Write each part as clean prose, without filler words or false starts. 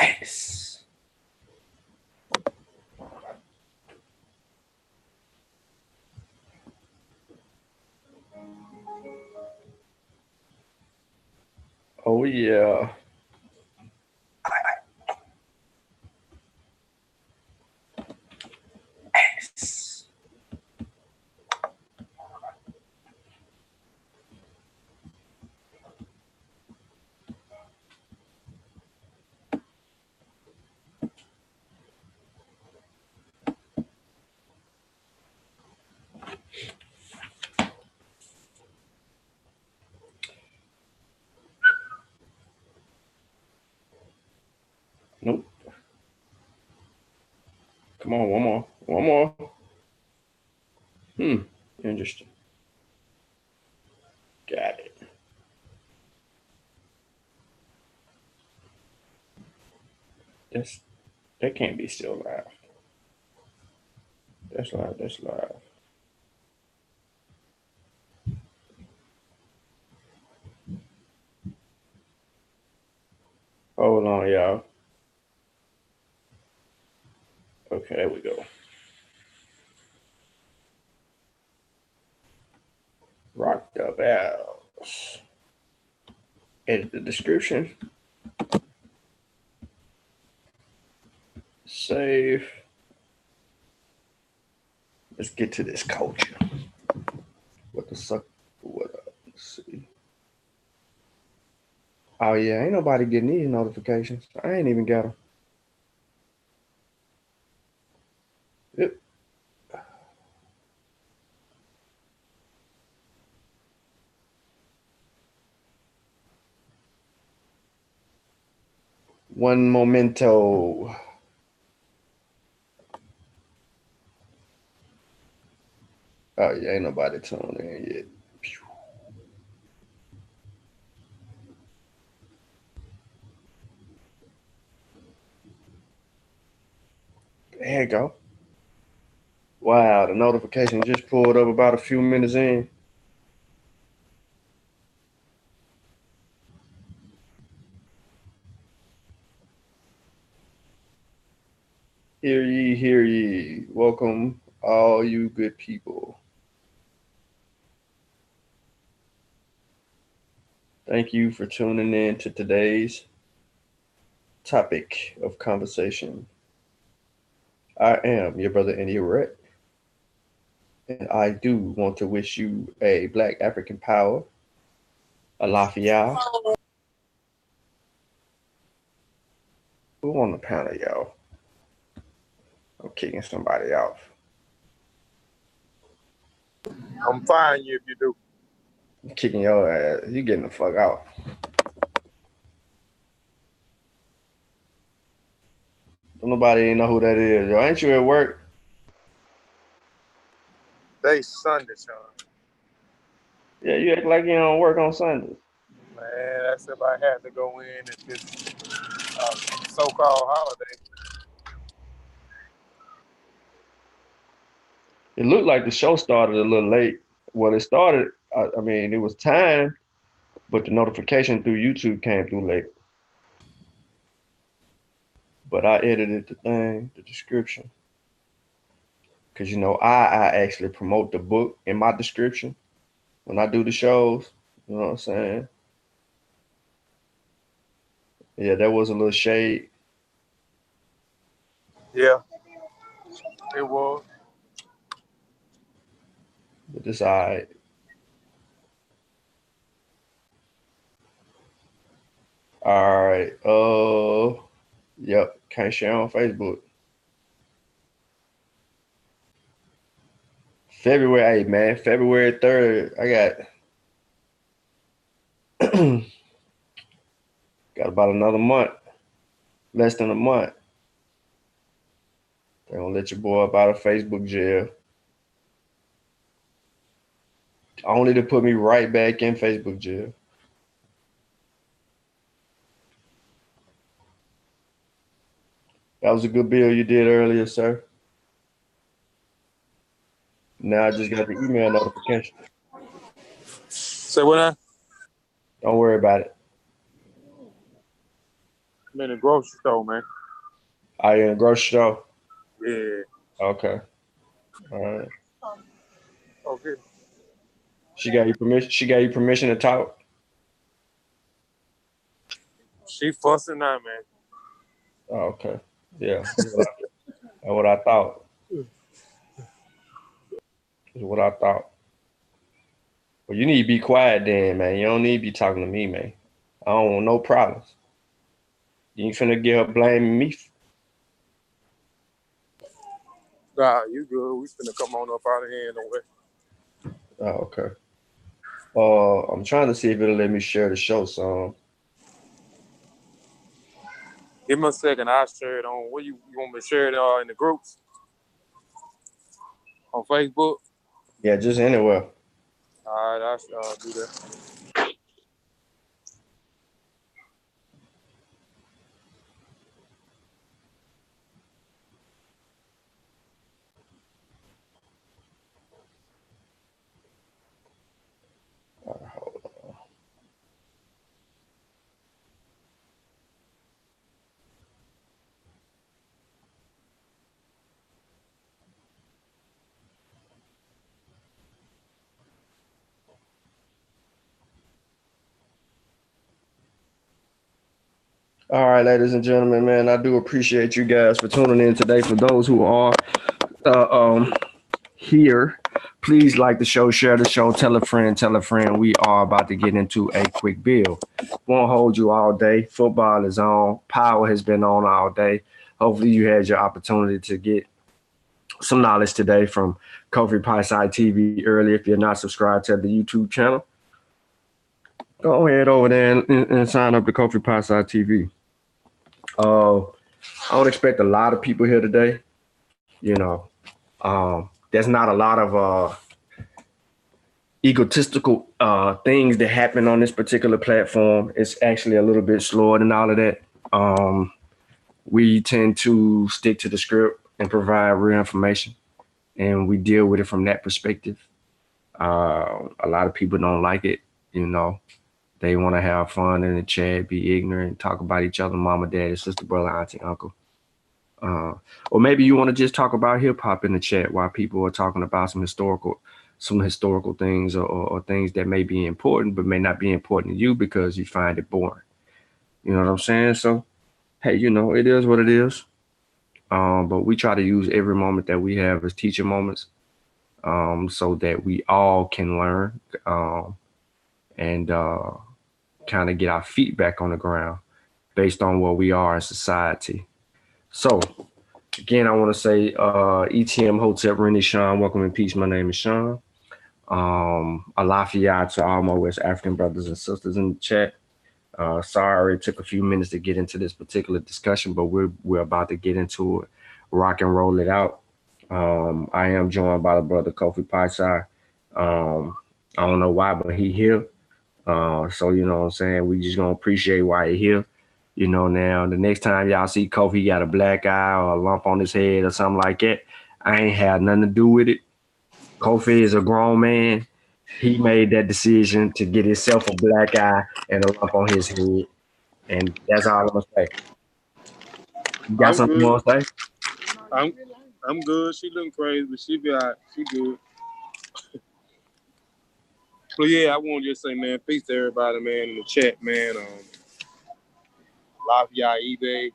Yes. Oh yeah. Yes. Nope. Come on, one more. One more. Interesting. Got it. That can't be still live. That's live. That's live. Hold on, y'all. Okay, there we go. Rock the bells. Edit the description. Save. Let's get to this culture. What the suck? What up? Let's see. Oh yeah, ain't nobody getting these notifications. I ain't even got them. Yep. One momento. Oh yeah, ain't nobody tuned in yet. There you go. Wow, the notification just pulled up about a few minutes in. Hear ye, hear ye. Welcome, all you good people. Thank you for tuning in to today's topic of conversation. I am your brother Andy Rhett, and I do want to wish you a Black African Power, a Lafayette. Who on the panel, y'all? I'm kicking somebody off. I'm firing you if you do. I'm kicking your ass. You getting the fuck out. Nobody even know who that is, yo. Ain't you at work? They Sunday, Sean. Yeah, you act like you don't work on Sundays. Man, that's if I had to go in at this so-called holiday. It looked like the show started a little late. Well, it started, I mean, it was timed, but the notification through YouTube came through late. But I edited the thing, the description. Because, you know, I actually promote the book in my description when I do the shows. You know what I'm saying? Yeah, that was a little shade. Yeah, it was. But it's all right. All right. Yep. Can't share on Facebook. February 8th, man. February 3rd. I got about another month. Less than a month. They're gonna let your boy up out of Facebook jail. Only to put me right back in Facebook jail. That was a good bill you did earlier, sir. Now I just got the email notification. Say what now? Don't worry about it. I'm in the grocery store, man. Are you in the grocery store? Yeah. Okay. All right. Okay. She got you permission. She got you permission to talk. She fussing now, man. Oh, okay. Yeah. That's what I thought. That's what I thought. Well, you need to be quiet then, man. You don't need to be talking to me, man. I don't want no problems. You ain't finna get her blaming me. Nah, you good. We finna come on up out of here in a way. Oh, okay. I'm trying to see if it'll let me share the show song. Give me a second. I'll share it on. What you want me to share it in the groups? On Facebook? Yeah, just anywhere. All right, I'll do that. All right, ladies and gentlemen, man, I do appreciate you guys for tuning in today. For those who are here, please like the show, share the show, tell a friend, tell a friend. We are about to get into a quick bill. Won't hold you all day. Football is on. Power has been on all day. Hopefully you had your opportunity to get some knowledge today from Kofi Pie Side TV earlier. If you're not subscribed to the YouTube channel, go ahead over there and sign up to Kofi Pie Side TV. I don't expect a lot of people here today. You know, there's not a lot of egotistical things that happen on this particular platform. It's actually a little bit slower than all of that. We tend to stick to the script and provide real information, and we deal with it from that perspective. A lot of people don't like it, you know. They want to have fun in the chat, be ignorant, talk about each other, mama, daddy, sister, brother, auntie, uncle. Or maybe you want to just talk about hip hop in the chat while people are talking about some historical things or things that may be important but may not be important to you because you find it boring. You know what I'm saying? So, hey, you know, it is what it is. But we try to use every moment that we have as teaching moments, so that we all can learn, and kind of get our feet back on the ground based on where we are in society. So, again, I want to say ETM Hotel Rennie Sean, welcome in peace. My name is Sean. Alafia to all my West African brothers and sisters in the chat. Sorry it took a few minutes to get into this particular discussion, but we're about to get into it, rock and roll it out. I am joined by the brother Kofi Paisai. I don't know why, but he here. So you know what I'm saying? We just gonna appreciate why he here. You know, now the next time y'all see Kofi got a black eye or a lump on his head or something like that, I ain't had nothing to do with it. Kofi is a grown man. He made that decision to get himself a black eye and a lump on his head. And that's all I'm gonna say. You got I'm something you good. want to say? I'm good. She looking crazy, but she be all right. She good. So yeah, I want to just say, man, peace to everybody, man, in the chat, man. Lafayette, eBay.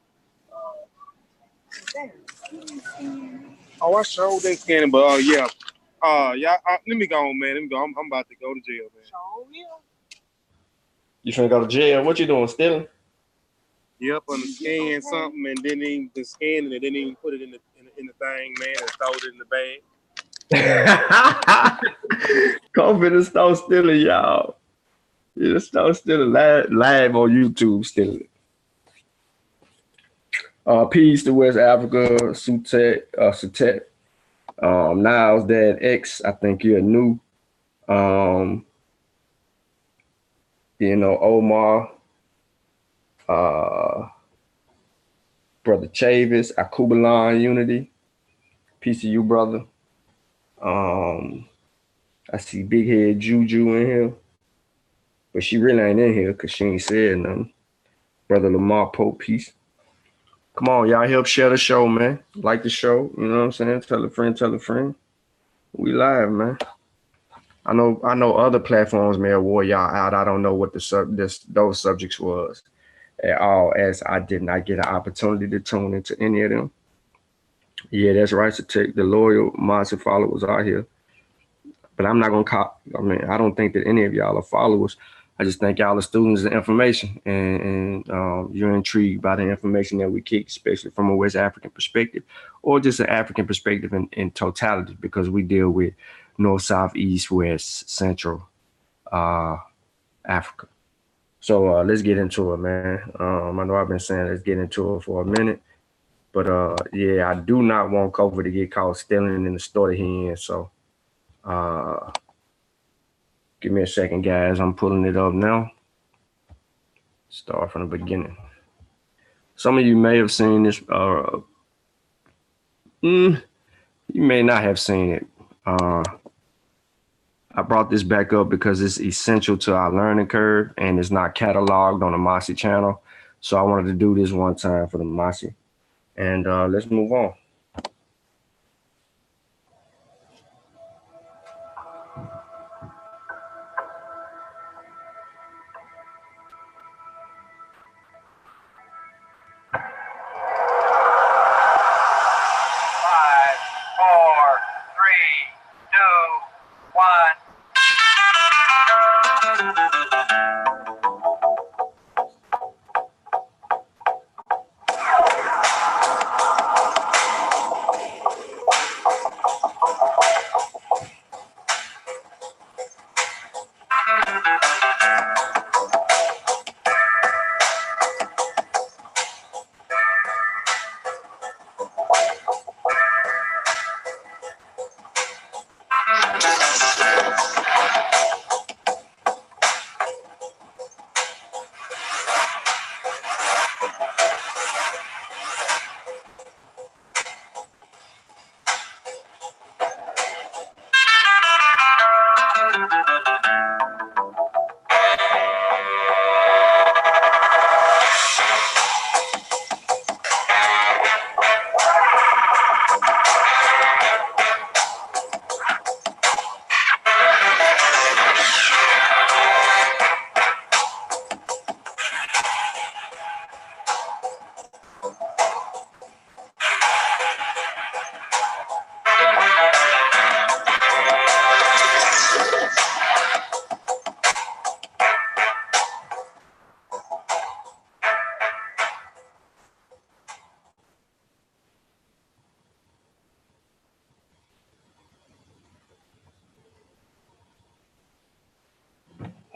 Oh, I showed that scanning, but yeah. Yeah. Let me go on, man. Let me go. I'm about to go to jail, man. You finna go to jail? What you doing? Stealing? Yep, on the scan something and didn't even the scan and didn't even put it in the thing, man, and throw it in the bag. Kofi the start stealing, y'all. You the start stealing live on YouTube stealing. Peace to West Africa, Sutet. Niles Dad X, I think you're new. You know, Omar, Brother Chavis, Akubalan Unity. Peace to you, brother. I see Big Head Juju in here, but she really ain't in here because she ain't said nothing. Brother Lamar Pope, peace. Come on, y'all help share the show, man. Like the show, you know what I'm saying? Tell a friend, tell a friend. We live, man. I know other platforms may have wore y'all out. I don't know what those subjects was at all, as I did not get an opportunity to tune into any of them. Yeah, that's right. To take the loyal Mossi followers out here. But I'm not gonna call. I mean, I don't think that any of y'all are followers. I just think y'all are students of information, and you're intrigued by the information that we kick, especially from a West African perspective, or just an African perspective in totality, because we deal with North, South, East, West, Central uh, Africa. So let's get into it, man. I know I've been saying let's get into it for a minute, but yeah, I do not want Kofi to get caught stealing in the store that he in. So. Uh, Give me a second, guys. I'm pulling it up now. Start from the beginning. Some of you may have seen this. You may not have seen it. I brought this back up because it's essential to our learning curve and it's not cataloged on the Mossi channel. So I wanted to do this one time for the Mossi. And let's move on.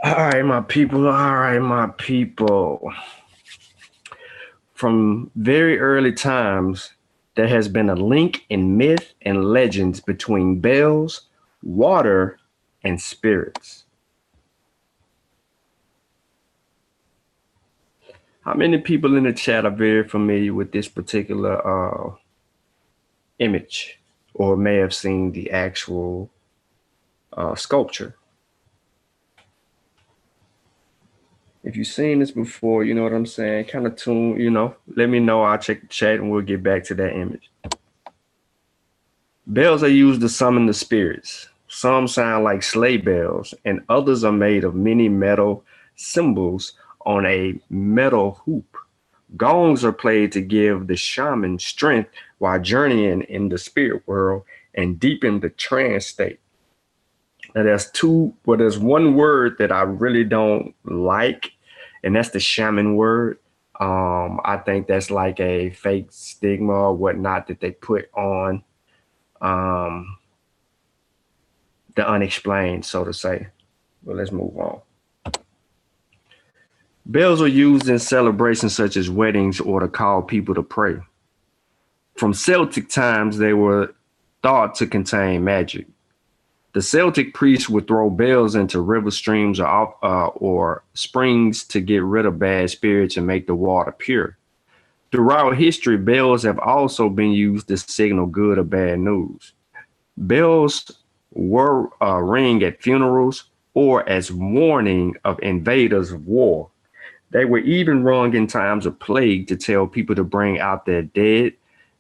All right, my people. All right, my people. From very early times, there has been a link in myth and legends between bells, water, and spirits. How many people in the chat are very familiar with this particular image or may have seen the actual sculpture? If you've seen this before, you know what I'm saying? Kind of tune, let me know. I'll check the chat and we'll get back to that image. Bells are used to summon the spirits. Some sound like sleigh bells, and others are made of many metal symbols on a metal hoop. Gongs are played to give the shaman strength while journeying in the spirit world and deepen the trance state. Now there's one word that I really don't like, and that's the shaman word. I think that's like a fake stigma or whatnot that they put on the unexplained, so to say. But let's move on. Bells are used in celebrations such as weddings or to call people to pray. From Celtic times, they were thought to contain magic. The Celtic priests would throw bells into river streams or springs to get rid of bad spirits and make the water pure. Throughout history, bells have also been used to signal good or bad news. Bells were ring at funerals or as warning of invaders of war. They were even wrong in times of plague to tell people to bring out their dead.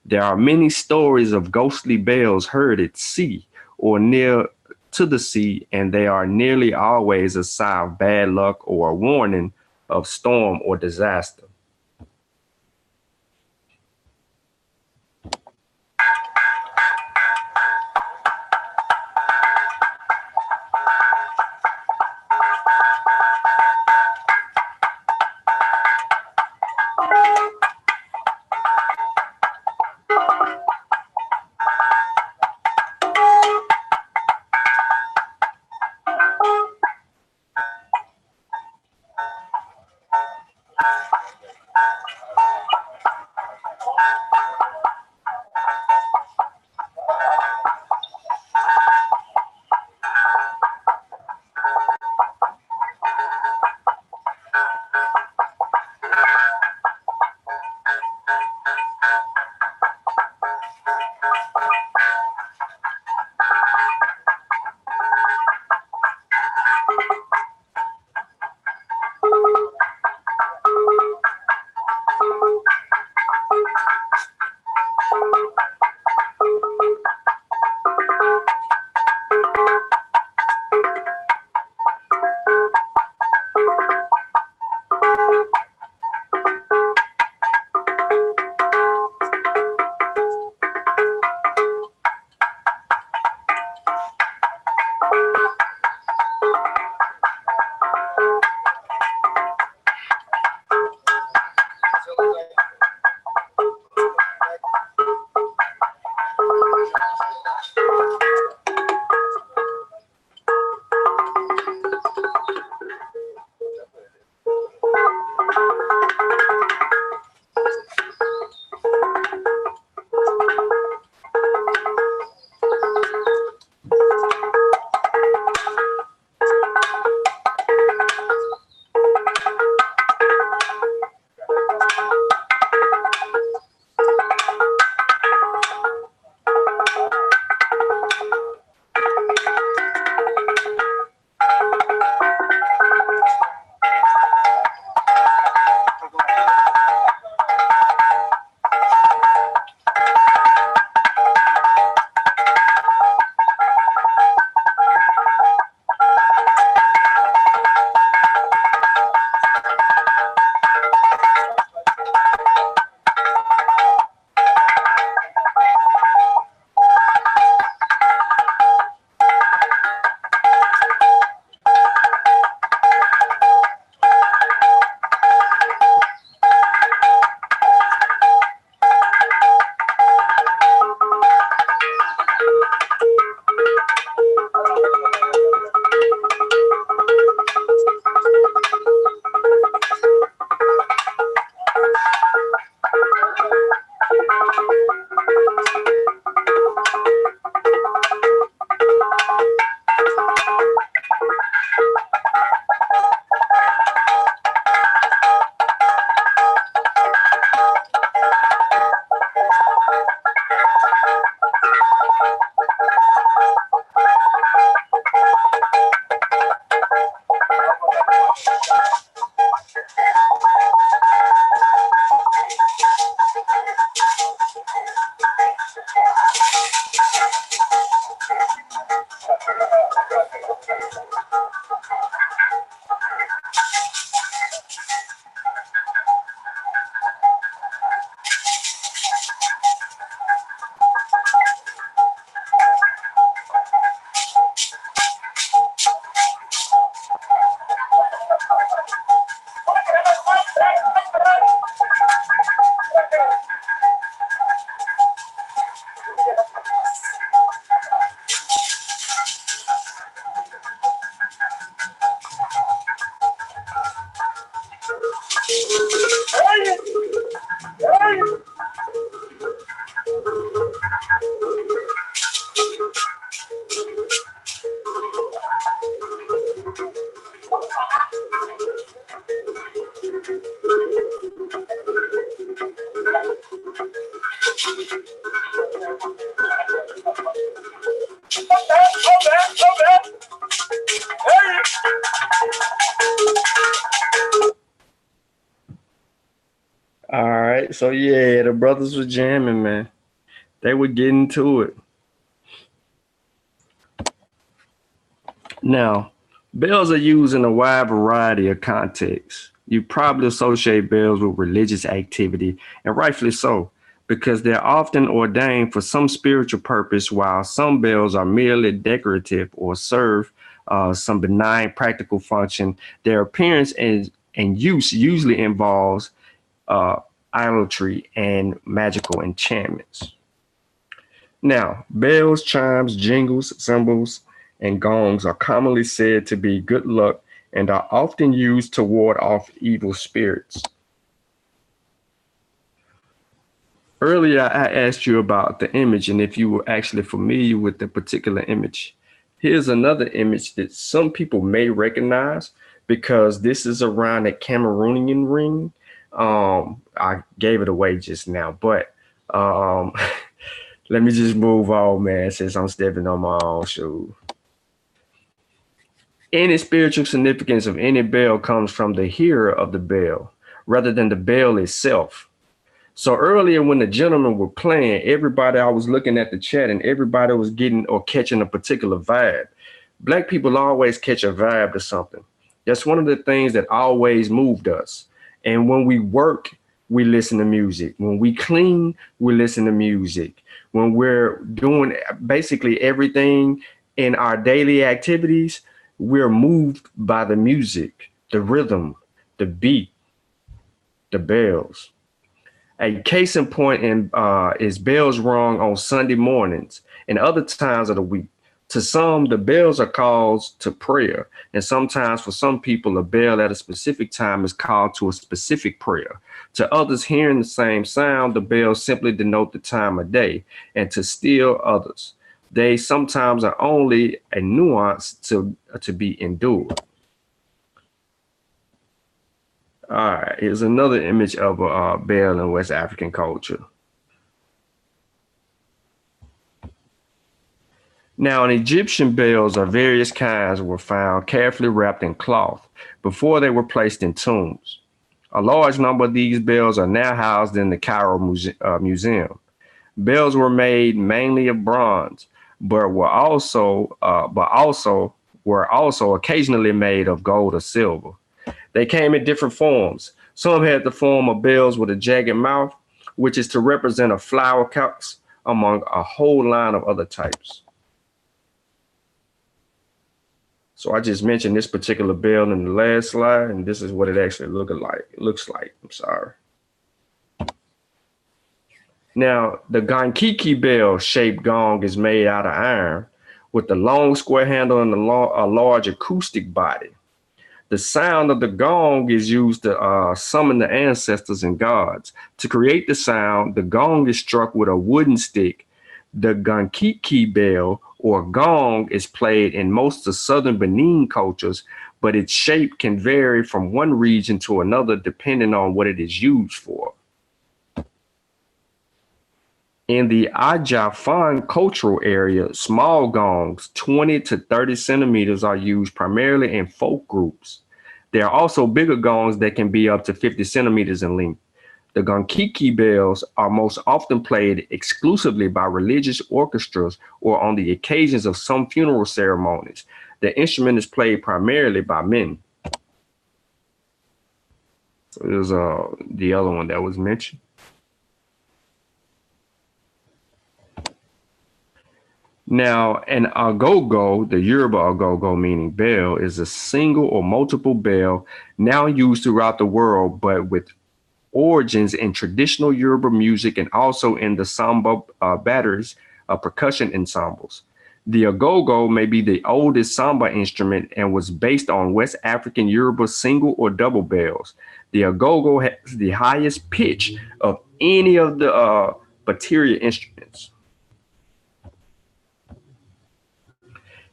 There are many stories of ghostly bells heard at sea or near to the sea, and they are nearly always a sign of bad luck or a warning of storm or disaster. All right. So yeah, the brothers were jamming, man. They were getting to it. Now, bells are used in a wide variety of contexts. You probably associate bells with religious activity, and rightfully so, because they're often ordained for some spiritual purpose, while some bells are merely decorative or serve some benign practical function. Their appearance and use usually involves uh, idolatry and magical enchantments. Now, bells, chimes, jingles, cymbals, and gongs are commonly said to be good luck and are often used to ward off evil spirits. Earlier, I asked you about the image and if you were actually familiar with the particular image. Here's another image that some people may recognize because this is around a Cameroonian ring. I gave it away just now, but um, let me just move on, man, since I'm stepping on my own shoe. Any spiritual significance of any bell comes from the hearer of the bell rather than the bell itself. So earlier when the gentlemen were playing, everybody, I was looking at the chat and everybody was getting or catching a particular vibe. Black people always catch a vibe to something. That's one of the things that always moved us. And when we work, we listen to music. When we clean, we listen to music. When we're doing basically everything in our daily activities, we're moved by the music, the rhythm, the beat, the bells. A case in point is bells rung on Sunday mornings and other times of the week. To some, the bells are calls to prayer, and sometimes for some people, a bell at a specific time is called to a specific prayer. To others, hearing the same sound, the bells simply denote the time of day, and to still others, they sometimes are only a nuance to be endured. All right, here's another image of a bell in West African culture. Now, in Egyptian bells of various kinds were found carefully wrapped in cloth before they were placed in tombs. A large number of these bells are now housed in the Cairo Museum. Bells were made mainly of bronze, but also occasionally made of gold or silver. They came in different forms. Some had the form of bells with a jagged mouth, which is to represent a flower calyx, among a whole line of other types. So I just mentioned this particular bell in the last slide, and this is what it actually looks like. I'm sorry. Now, the Gankiki bell shaped gong is made out of iron with the long square handle and a large acoustic body. The sound of the gong is used to summon the ancestors and gods. To create the sound, the gong is struck with a wooden stick. The gankiki bell or gong is played in most of southern Benin cultures, but its shape can vary from one region to another depending on what it is used for. In the Ajafan cultural area, small gongs, 20 to 30 centimeters, are used primarily in folk groups. There are also bigger gongs that can be up to 50 centimeters in length. The gankiki bells are most often played exclusively by religious orchestras or on the occasions of some funeral ceremonies. The instrument is played primarily by men. So there's the other one that was mentioned. Now, an agogo, the Yoruba agogo meaning bell, is a single or multiple bell now used throughout the world, but with origins in traditional Yoruba music and also in the samba batteries, percussion ensembles. The agogo may be the oldest samba instrument and was based on West African Yoruba single or double bells. The agogo has the highest pitch of any of the bateria instruments.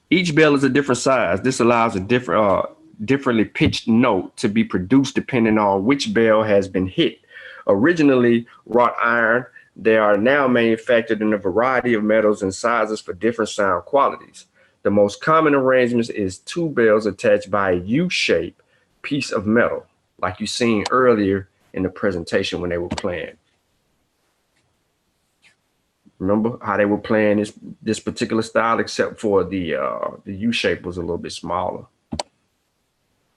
Each bell is a different size. This allows a differently pitched note to be produced depending on which bell has been hit. Originally wrought iron, they are now manufactured in a variety of metals and sizes for different sound qualities. The most common arrangement is two bells attached by a U-shaped piece of metal, like you seen earlier in the presentation when they were playing. Remember how they were playing this particular style, except for the U shape was a little bit smaller.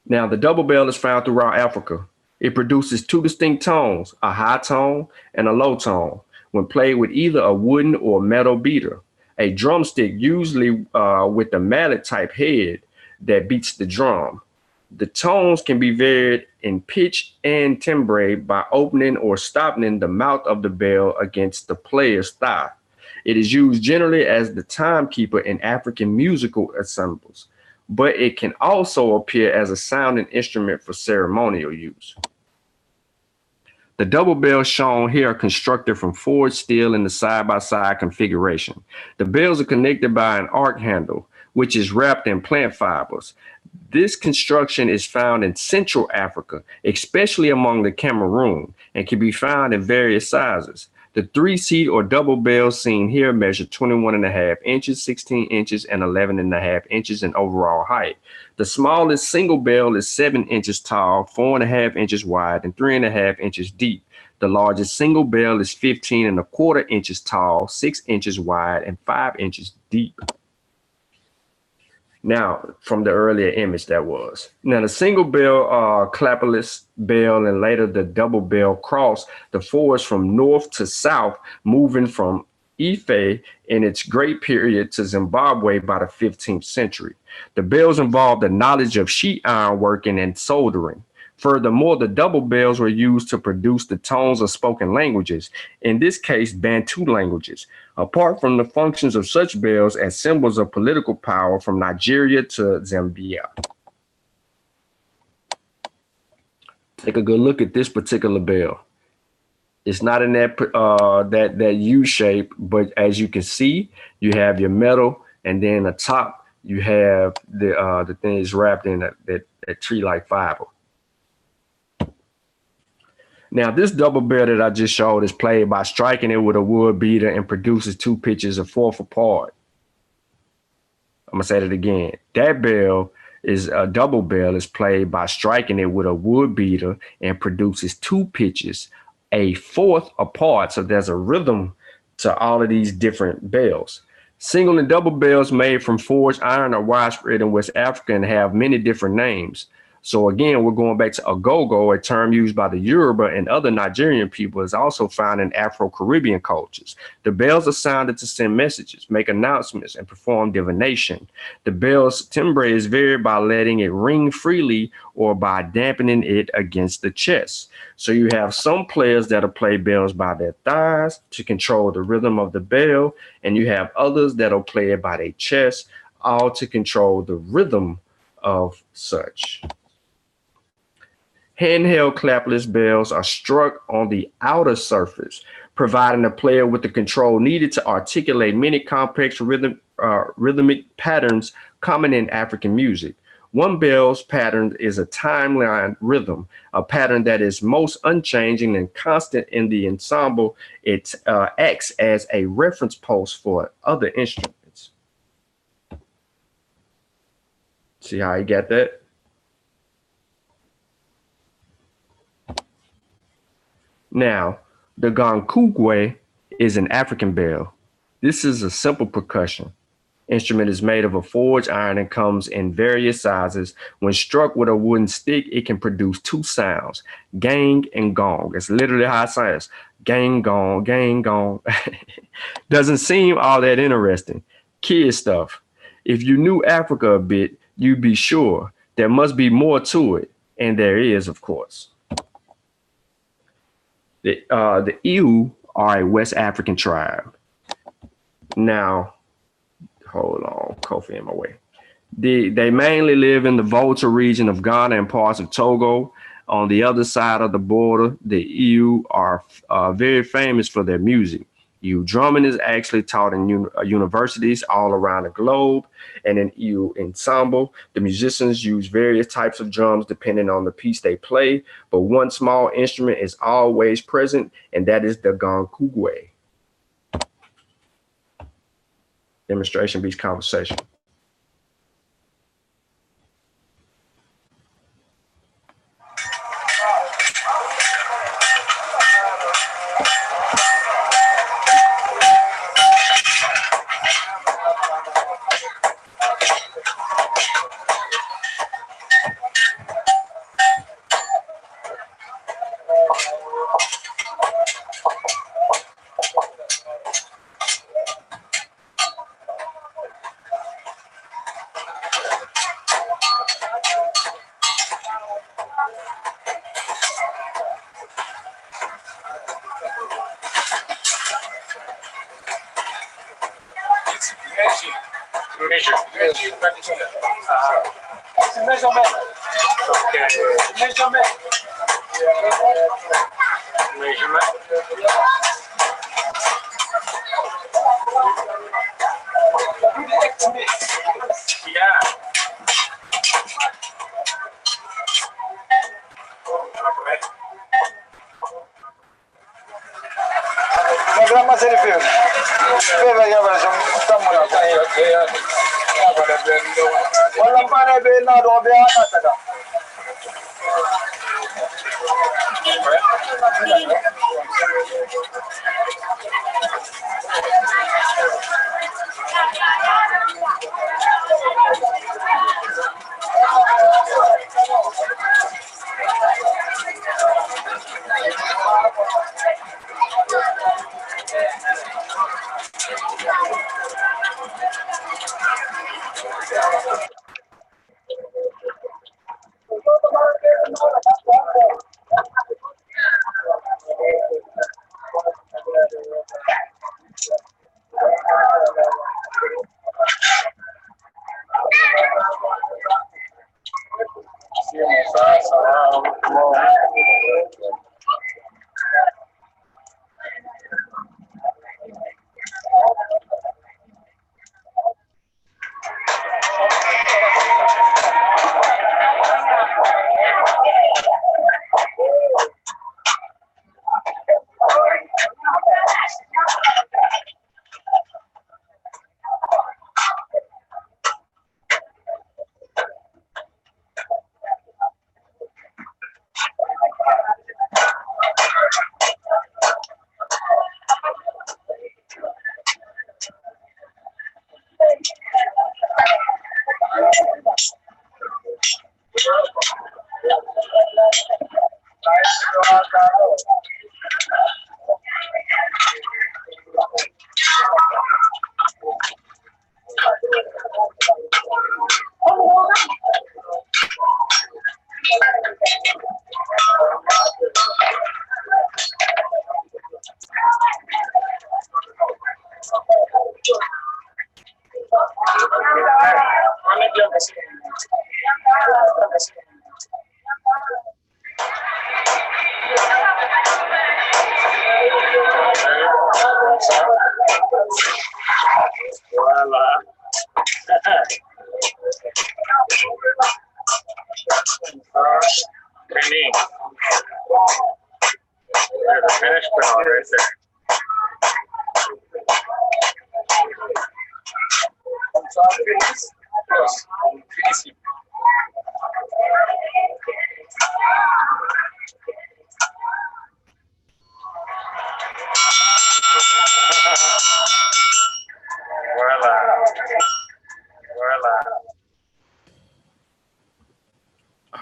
Now, the double bell is found throughout Africa. It produces two distinct tones, a high tone and a low tone, when played with either a wooden or metal beater. A drumstick, usually with the mallet type head that beats the drum. The tones can be varied in pitch and timbre by opening or stopping the mouth of the bell against the player's thigh. It is used generally as the timekeeper in African musical ensembles, but it can also appear as a sounding instrument for ceremonial use. The double bells shown here are constructed from forged steel in the side-by-side configuration. The bells are connected by an arc handle, which is wrapped in plant fibers. This construction is found in Central Africa, especially among the Cameroon, and can be found in various sizes. The 3-seat or double bells seen here measure 21.5 inches, 16 inches, and 11.5 inches in overall height. The smallest single bell is 7 inches tall, 4.5 inches wide, and 3.5 inches deep. The largest single bell is 15.25 inches tall, 6 inches wide, and 5 inches deep. Now, from the earlier image that was. Now, the single bell, clapperless bell, and later the double bell crossed the forest from north to south, moving from Ife in its great period to Zimbabwe by the 15th century. The bells involved the knowledge of sheet iron working and soldering. Furthermore, the double bells were used to produce the tones of spoken languages, in this case, Bantu languages. Apart from the functions of such bells as symbols of political power from Nigeria to Zambia. Take a good look at this particular bell. It's not in that U shape, but as you can see, you have your metal, and then atop you have the thing is wrapped in that tree-like fiber. Now, this double bell that I just showed is played by striking it with a wood beater and produces two pitches a fourth apart. I'm gonna say that again. That bell is a double bell is played by striking it with a wood beater and produces two pitches a fourth apart. So there's a rhythm to all of these different bells. Single and double bells made from forged iron are widespread in West Africa and have many different names. So again, we're going back to agogo, a term used by the Yoruba and other Nigerian people, is also found in Afro-Caribbean cultures. The bells are sounded to send messages, make announcements, and perform divination. The bell's timbre is varied by letting it ring freely or by dampening it against the chest. So you have some players that'll play bells by their thighs to control the rhythm of the bell, and you have others that'll play it by their chest, all to control the rhythm of such. Handheld clapless bells are struck on the outer surface, providing the player with the control needed to articulate many complex rhythmic patterns common in African music. One bell's pattern is a timeline rhythm, a pattern that is most unchanging and constant in the ensemble. It acts as a reference post for other instruments. See how you got that? Now, the gongkugwe is an African bell. This is a simple percussion. Instrument is made of a forged iron and comes in various sizes. When struck with a wooden stick, it can produce two sounds, gang and gong. It's literally how it sounds, gang, gong, gang, gong. Doesn't seem all that interesting. Kid stuff. If you knew Africa a bit, you'd be sure there must be more to it. And there is, of course. The Ewe are a West African tribe. Now, hold on, Kofi in my way. They mainly live in the Volta region of Ghana and parts of Togo. On the other side of the border, the Ewe are very famous for their music. Ewe drumming is actually taught in universities all around the globe. And in Ewe ensemble, the musicians use various types of drums depending on the piece they play, but one small instrument is always present, and that is the gongkugwe. Demonstration beats conversation. Measure. Measurement. Okay. Measurement. Measurement. Yeah. Programma se rifeve. Rifeve che aveva un tammo da wala mpane be na do be ana taka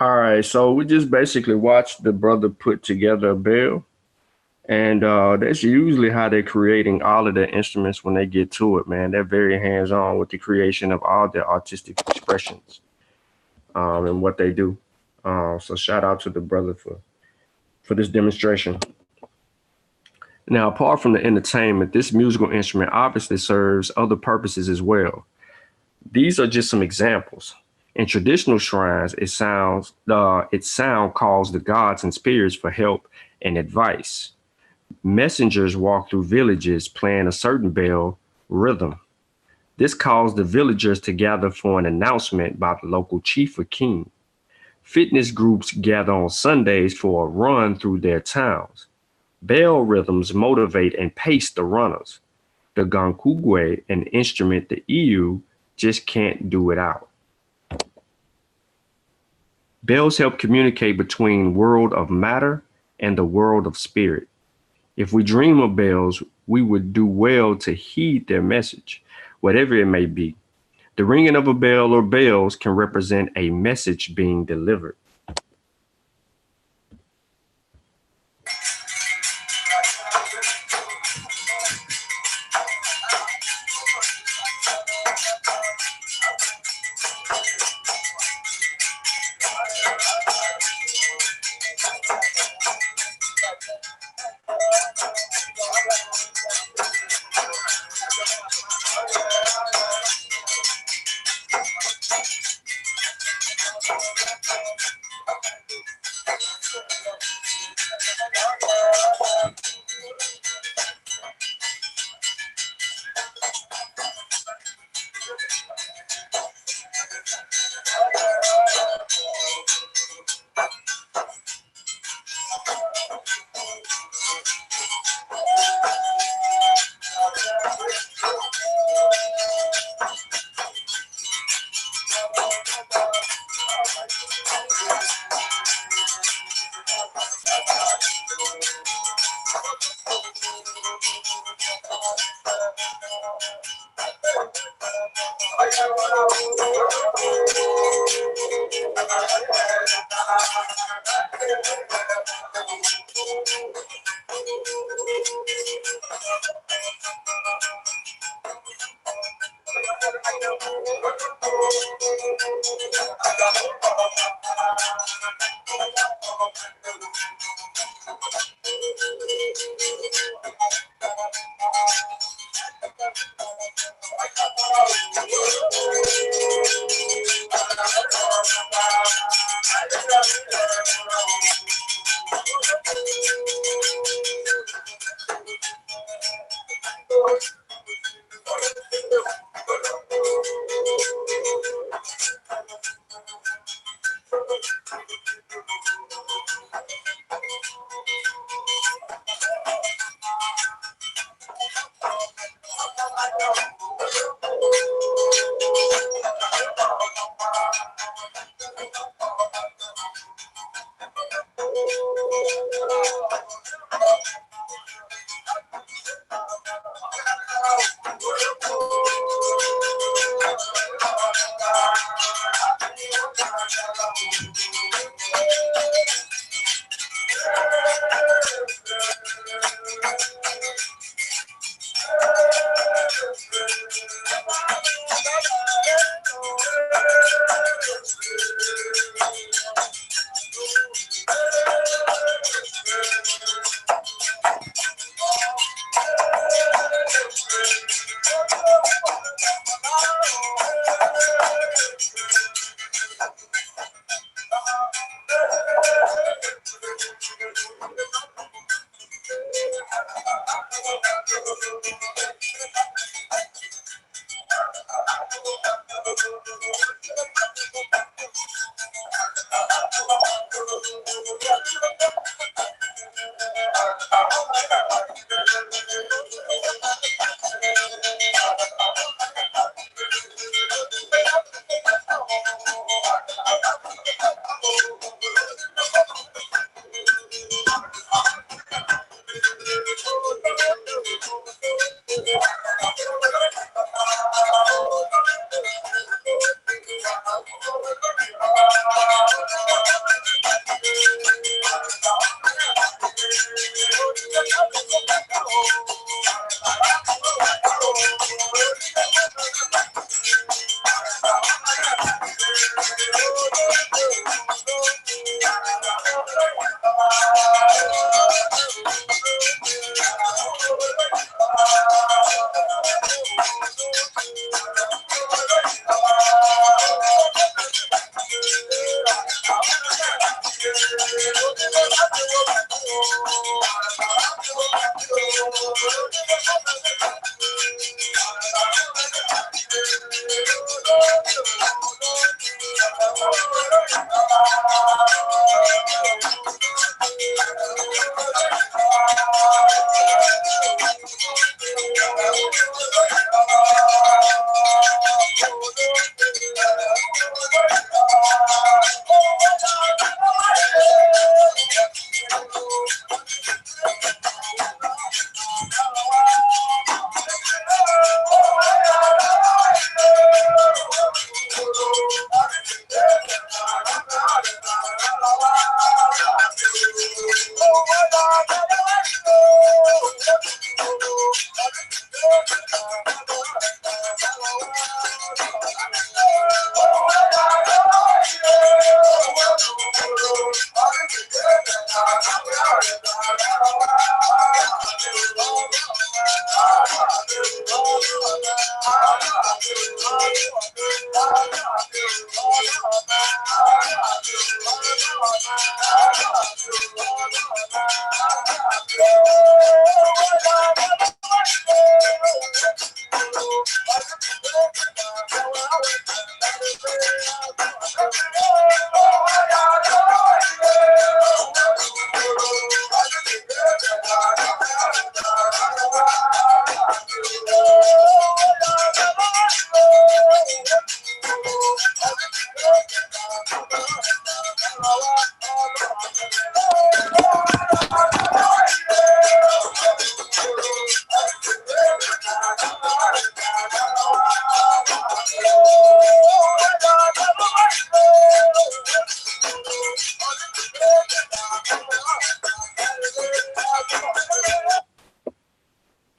All right, so we just basically watched the brother put together a bell, and that's usually how they're creating all of their instruments when they get to it, man. They're very hands-on with the creation of all their artistic expressions and what they do. So shout out to the brother for this demonstration. Now, apart from the entertainment, this musical instrument obviously serves other purposes as well. These are just some examples. In traditional shrines, its sound calls the gods and spirits for help and advice. Messengers walk through villages playing a certain bell rhythm. This calls the villagers to gather for an announcement by the local chief or king. Fitness groups gather on Sundays for a run through their towns. Bell rhythms motivate and pace the runners. The gongkugwe, an instrument the EU just can't do without. Bells help communicate between world of matter and the world of spirit. If we dream of bells, we would do well to heed their message, whatever it may be. The ringing of a bell or bells can represent a message being delivered.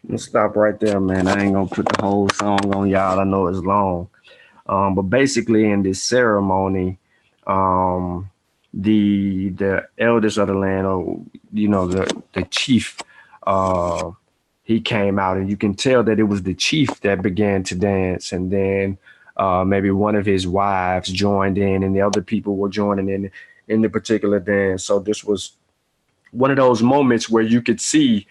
Let's stop right there, man. I ain't gonna put the whole song on y'all. I know it's long. But basically in this ceremony, um, the elders of the land, or the chief, uh, he came out, and you can tell that it was the chief that began to dance, and then maybe one of his wives joined in, and the other people were joining in the particular dance. So this was one of those moments where you could see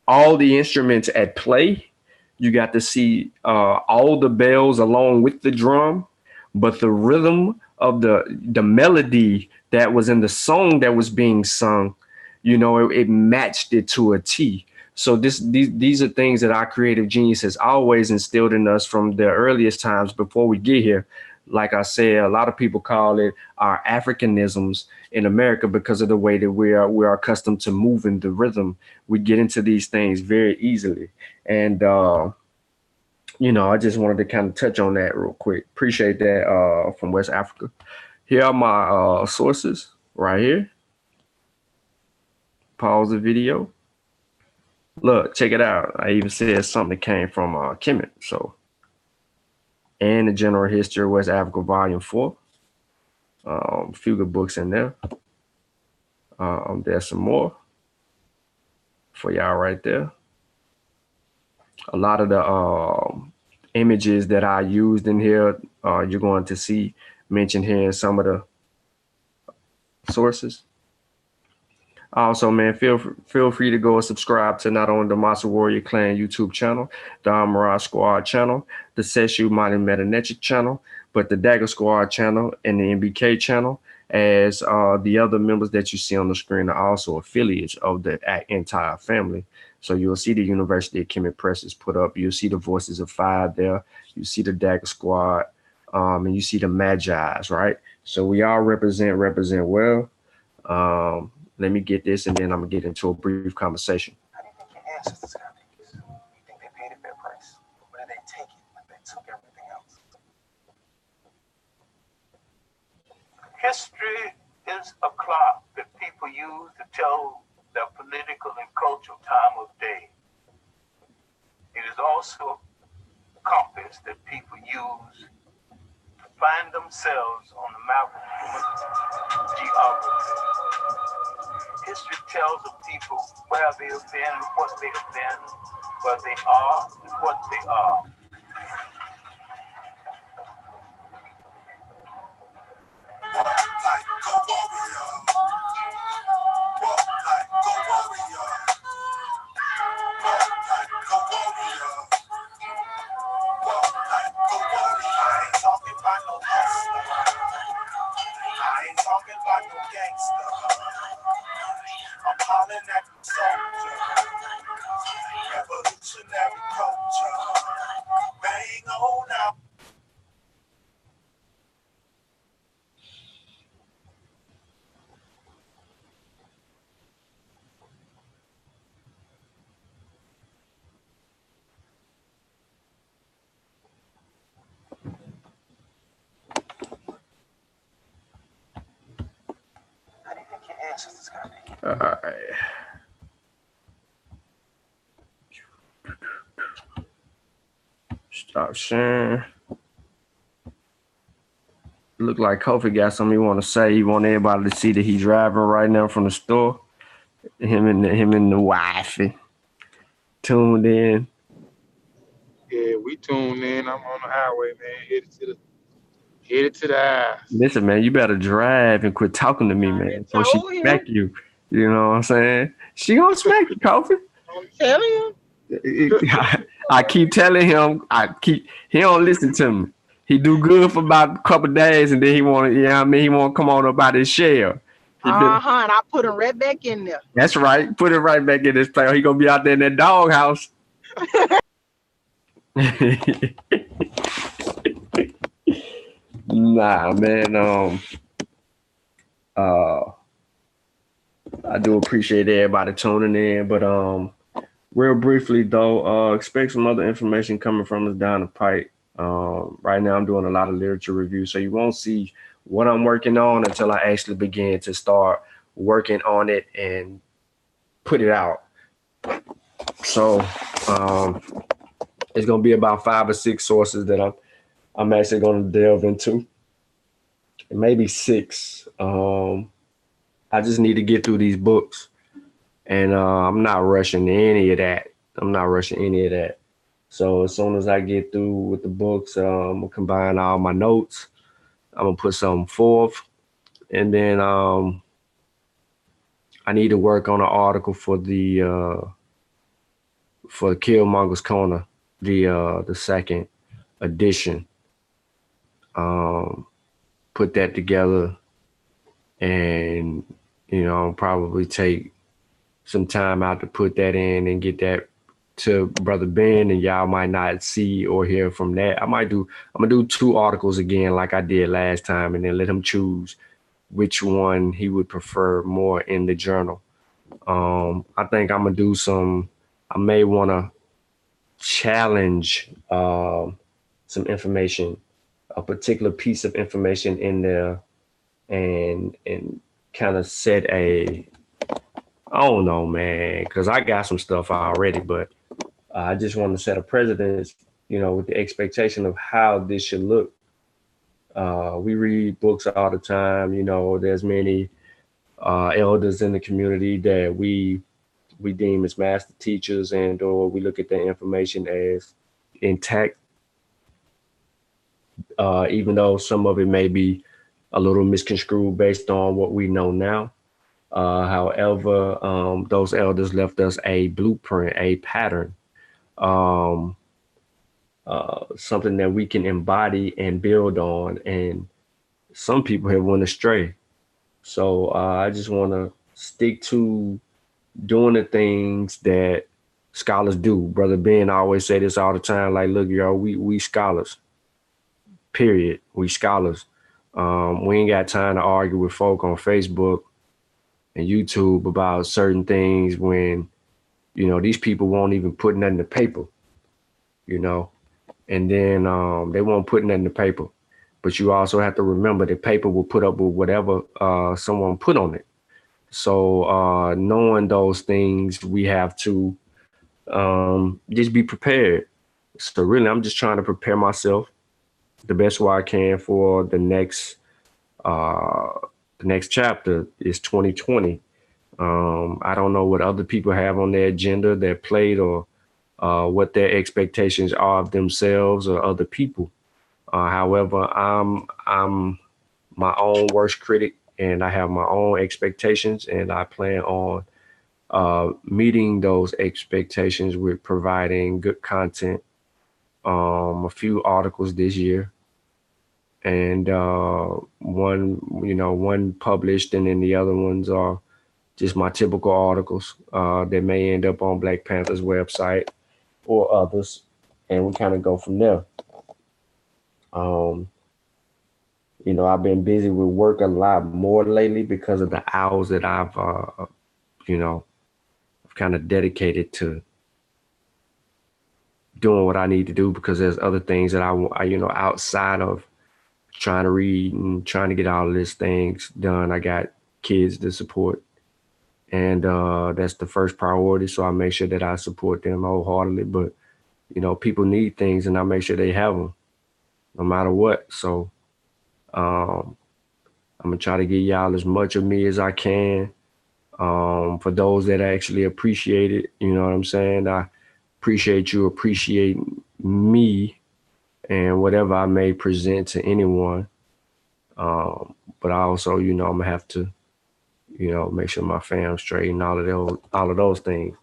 all the instruments at play. You got to see all the bells along with the drum, but the rhythm of the melody that was in the song that was being sung, it matched it to a T. So these are things that our creative genius has always instilled in us from the earliest times before we get here. Like I said, a lot of people call it our Africanisms in America because of the way that we are accustomed to moving the rhythm. We get into these things very easily. And I just wanted to kind of touch on that real quick. Appreciate that from West Africa. Here are my sources right here. Pause the video. Look, check it out. I even said something that came from Kemet. So, and the General History of West Africa, Volume 4. A few good books in there. There's some more for y'all right there. A lot of the images that I used in here, you're going to see mentioned here in some of the sources. Also, man, feel free to go and subscribe to not only the Mossi Warrior Clan YouTube channel, the Mirage Squad channel, the Seshu Mighty Metanetric channel, but the Dagger Squad channel and the MBK channel, as the other members that you see on the screen are also affiliates of the entire family. So you'll see the University of Kemet Presses put up. You'll see the Voices of Fire there. You see the Dagger Squad, and you see the Magi's, right? So we all represent well. Let me get this, and then I'm gonna get into a brief conversation. How do you think your ancestors got these? You think they paid a fair price? Or did they take it like they took everything else? History is a clock that people use to tell their political and cultural time of day. It is also a compass that people use to find themselves on the map of human geography. History tells of people where they have been, what they have been, where they are, and what they are. All right. Stop sharing. Look like Kofi got something he want to say. He want everybody to see that he's driving right now from the store. Him and the wife tuned in. Yeah, we tuned in. I'm on the highway, man. Headed to the house. Listen, man, you better drive and quit talking to me, man. So she smack you. You know what I'm saying? She gonna smack you, Kofi. I'm telling you. I keep telling him. He don't listen to me. He do good for about a couple of days, and then he want to, he want to come on about his shell. And I put him right back in there. That's right. Put it right back in this play. He gonna be out there in that doghouse. Nah, man. I do appreciate everybody tuning in, but real briefly though, expect some other information coming from us down the pipe. Right now I'm doing a lot of literature review, so you won't see what I'm working on until I actually begin to start working on it and put it out. So It's gonna be about 5 or 6 sources that I'm actually gonna delve into. Maybe 6. I just need to get through these books, and I'm not rushing any of that. So as soon as I get through with the books, I'm gonna combine all my notes. I'm gonna put something forth, and then I need to work on an article for the Killmongers Corner, the second edition. Put that together, and probably take some time out to put that in and get that to Brother Ben, and y'all might not see or hear from that. I'm gonna do 2 articles again like I did last time, and then let him choose which one he would prefer more in the journal. I think I'm gonna do I may want to challenge some information, a particular piece of information in there, and kind of set I don't know, man, because I got some stuff already, but I just want to set a precedence, with the expectation of how this should look. We read books all the time, there's many elders in the community that we deem as master teachers, and or we look at their information as intact, even though some of it may be a little misconstrued based on what we know now. However, those elders left us a blueprint, a pattern, something that we can embody and build on. And some people have went astray. So I just want to stick to doing the things that scholars do. Brother Ben always say this all the time, like, look, y'all, we scholars, period. We scholars. We ain't got time to argue with folk on Facebook and YouTube about certain things when, these people won't even put nothing to paper, and then they won't put nothing to paper. But you also have to remember that paper will put up with whatever someone put on it. So knowing those things, we have to just be prepared. So really, I'm just trying to prepare myself the best way I can for the next chapter is 2020. I don't know what other people have on their agenda, their plate, or what their expectations are of themselves or other people. However, I'm my own worst critic, and I have my own expectations, and I plan on meeting those expectations with providing good content, a few articles this year, and one published, and then the other ones are just my typical articles that may end up on Black Panther's website or others, and we kind of go from there. I've been busy with work a lot more lately because of the hours that I've kind of dedicated to doing what I need to do, because there's other things that I outside of trying to read and trying to get all of these things done. I got kids to support, and that's the first priority. So I make sure that I support them wholeheartedly. But, people need things, and I make sure they have them no matter what. So I'm going to try to give y'all as much of me as I can. For those that actually appreciate it, you know what I'm saying? I appreciate you appreciating me and whatever I may present to anyone. But I also, I'm gonna have to, make sure my fam's straight and all of those things.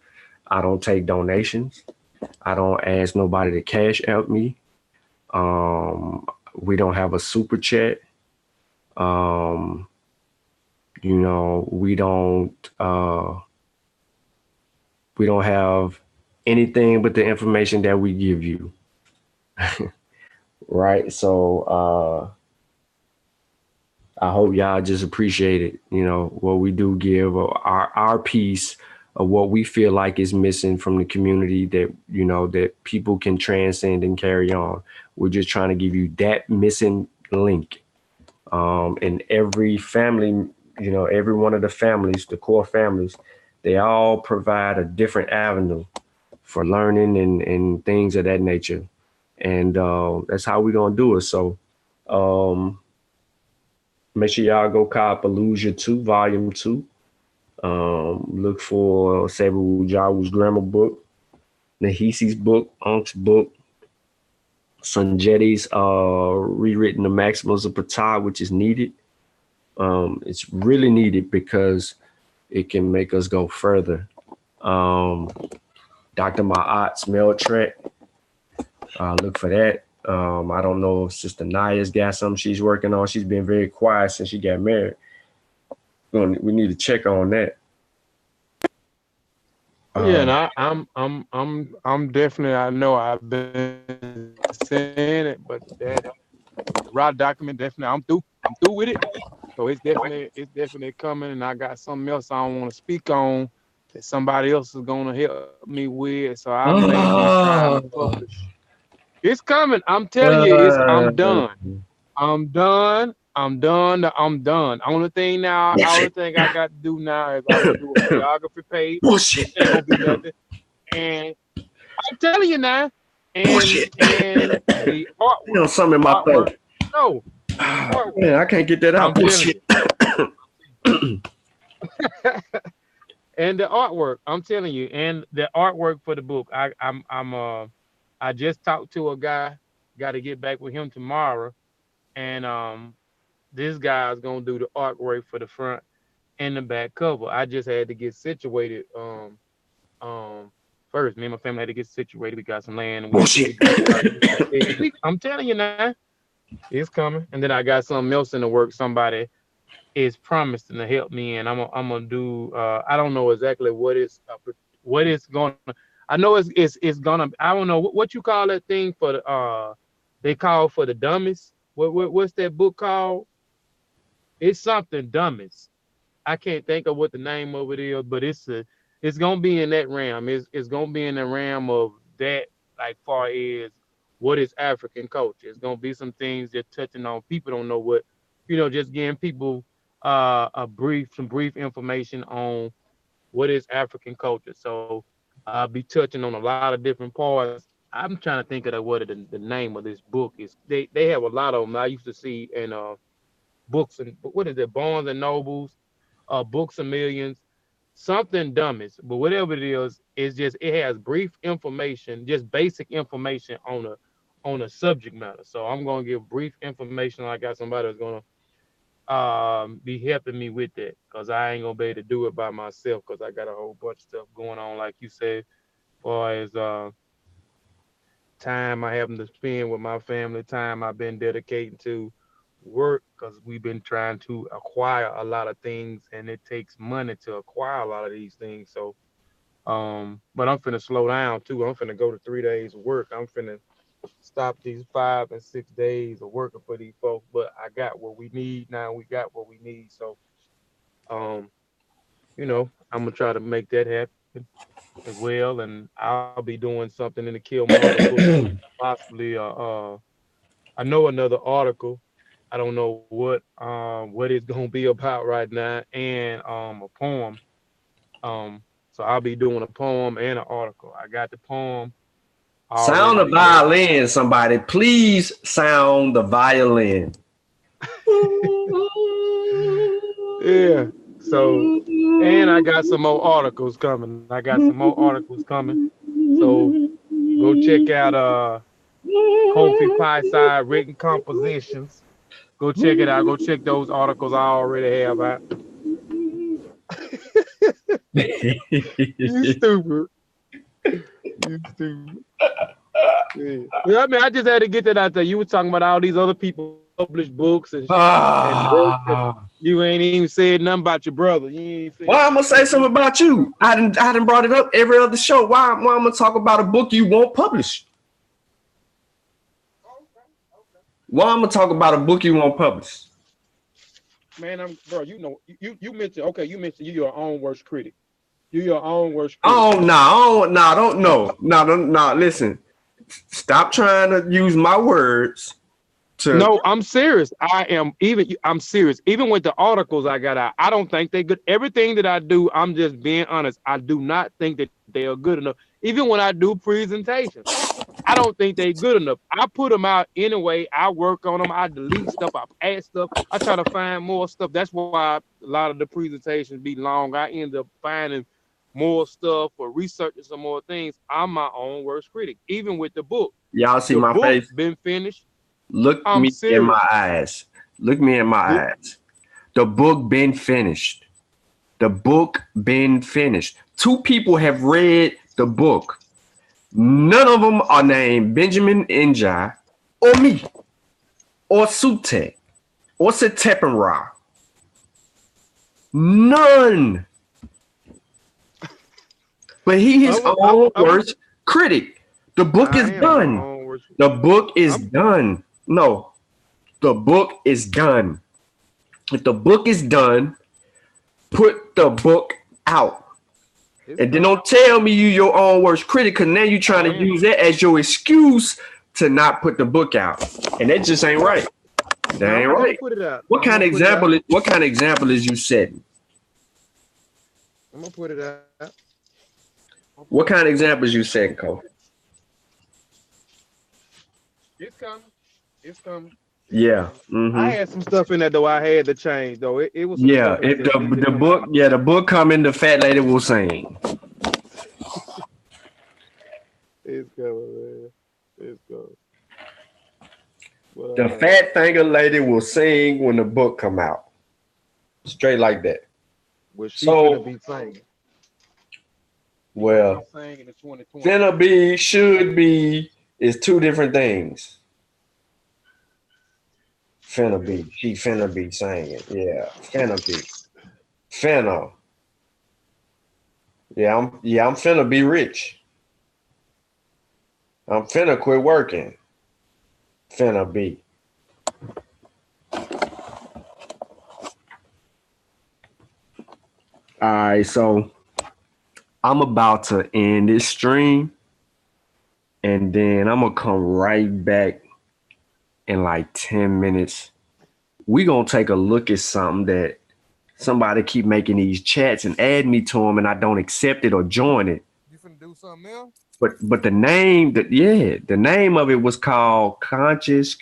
I don't take donations. I don't ask nobody to cash out me. We don't have a super chat. We don't have anything but the information that we give you. Right. So I hope y'all just appreciate it. What we do give, our piece of what we feel like is missing from the community, that, that people can transcend and carry on. We're just trying to give you that missing link. And every family, every one of the families, the core families, they all provide a different avenue for learning and things of that nature. And that's how we're gonna do it. So make sure y'all go cop Illusion 2, Volume 2. Look for Sebu Jawa's grammar book, Nahisi's book, Unk's book, Sanjeti's rewritten The Maximus of Ptah, which is needed. It's really needed because it can make us go further. Dr. Ma'at's mail track, look for that. I don't know if Sister Naya's got something she's working on. She's been very quiet since she got married. We need to check on that. Yeah, and I'm definitely. I know I've been saying it, but that raw document definitely. I'm through with it. So it's definitely coming, and I got something else I don't want to speak on that somebody else is gonna help me with. So I may be trying to publish. It's coming. I'm telling you, I'm done. I'm done. Only thing I got to do now is I'm gonna do a biography page. Bullshit. Ain't gonna be nothing. And I'm telling you now. And the artwork. You know, something in my throat. No. Man, I can't get that out. Bullshit. And the artwork, I'm telling you, and the artwork for the book. I just talked to a guy. Got to get back with him tomorrow, and this guy's gonna do the artwork for the front and the back cover. I just had to get situated. First, me and my family had to get situated. We got some land. Bullshit. I'm telling you now, it's coming. And then I got something else in the work. Somebody is promising to help me, and I'm gonna do. I don't know exactly what it's gonna. I know it's gonna. I don't know what you call that thing for the. They call for the dummies. What's that book called? It's something dummies. I can't think of what the name of it is, but it's gonna be in that realm. It's gonna be in the realm of that, like far as what is African culture. It's gonna be some things that touching on people don't know what, just giving people some brief information on what is African culture. So I'll be touching on a lot of different parts. I'm trying to think of what the name of this book is. They have a lot of them. I used to see in books, and what is it, Barnes and Nobles, Books a Millions, something dummies. But whatever it is, it has brief information, just basic information on a subject matter. So I'm gonna give brief information. I got somebody that's gonna be helping me with that, because I ain't gonna be able to do it by myself, because I got a whole bunch of stuff going on, like you said, as far as time I happen to spend with my family, time I've been dedicating to work, because we've been trying to acquire a lot of things, and it takes money to acquire a lot of these things. So but I'm finna slow down too. I'm finna go to 3 days of work. I'm finna stop these 5 and 6 days of working for these folks. But I got what we need now. We got what we need. So I'm gonna try to make that happen as well, and I'll be doing something in the Killmongers book, possibly. I know another article. I don't know what it's gonna be about right now, and a poem. So I'll be doing a poem and an article. I got the poem. Sound the violin, somebody. Please sound the violin. Yeah. So, and I got some more articles coming. So go check out Kofi Pie Side Written Compositions. Go check it out. Go check those articles I already have out. You stupid. You stupid. Yeah. I mean, I just had to get that out there. You were talking about all these other people publish books and you ain't even said nothing about your brother. Why I'm gonna say something about you? I didn't brought it up every other show. Why I'm gonna talk about a book you won't publish? Why I'm gonna talk about a book you won't publish? Man, you mentioned you your own worst critic. You your own worst critic. Listen, stop trying to use my words No, I'm serious. I'm serious. Even with the articles I got out, I don't think they good. Everything that I do, I'm just being honest. I do not think that they are good enough. Even when I do presentations, I don't think they're good enough. I put them out anyway. I work on them. I delete stuff. I add stuff. I try to find more stuff. That's why a lot of the presentations be long. I end up finding more stuff or researching some more things. I'm my own worst critic. Even with the book, Y'all see the my book face? been finished. Look I'm me in serious. my eyes. Look me in my eyes. The book been finished. The book been finished. 2 people have read the book. None of them are named Benjamin Njai or me or Sutek or Setepenra. None. But he his own worst critic. The book is done. The book is done. No, the book is done. If the book is done, put the book out. And then don't tell me you your own worst critic, because now you're trying to use that as your excuse to not put the book out. And that just ain't right. That ain't right. Put it out. What kind of example is you setting? I'm gonna put it out. What kind of examples you setting, Cole? It's coming. It's coming. Yeah. Mm-hmm. I had some stuff in there though. I had to change though. It was some yeah. stuff in The book. Yeah, the book coming. The fat lady will sing. It's coming, man. It's coming. But, the fat finger lady will sing when the book come out. Straight like that. Well, she's gonna be singing. Well, finna be, should be is 2 different things. Finna be. She finna be singing. Yeah. Finna be. Finna. Yeah, I'm finna be rich. I'm finna quit working. Finna be. All right, so I'm about to end this stream, and then I'm gonna come right back in like 10 minutes. We gonna take a look at something that somebody keep making these chats and add me to them, and I don't accept it or join it. You finna do something else? But the name the name of it was called Conscious.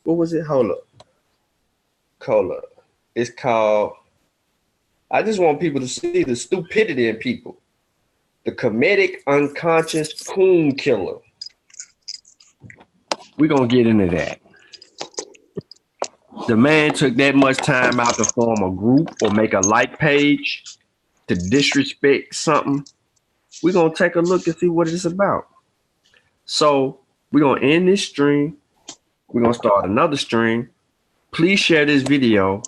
What was it? Hold up. It's called. I just want people to see the stupidity in people. The comedic unconscious coon killer. We're gonna get into that. The man took that much time out to form a group or make a like page to disrespect something. We're gonna take a look and see what it's about. So we're gonna end this stream. We're gonna start another stream. Please share this video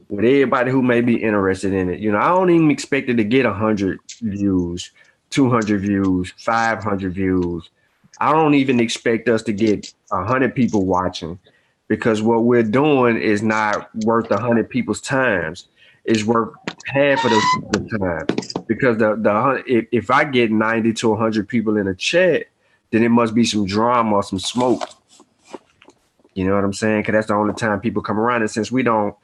with everybody who may be interested in it. You know, I don't even expect it to get 100 views, 200 views, 500 views. I don't even expect us to get 100 people watching, because what we're doing is not worth 100 people's times. It's worth half of the time, because if I get 90 to 100 people in a chat, then it must be some drama or some smoke. You know what I'm saying? Because that's the only time people come around. And since we don't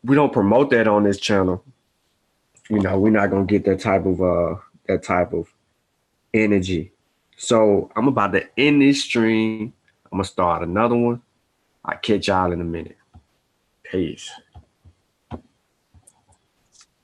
promote that on this channel, you know, we're not gonna get that type of energy. So I'm about to end this stream. I'm gonna start another one. I'll catch y'all in a minute. Peace.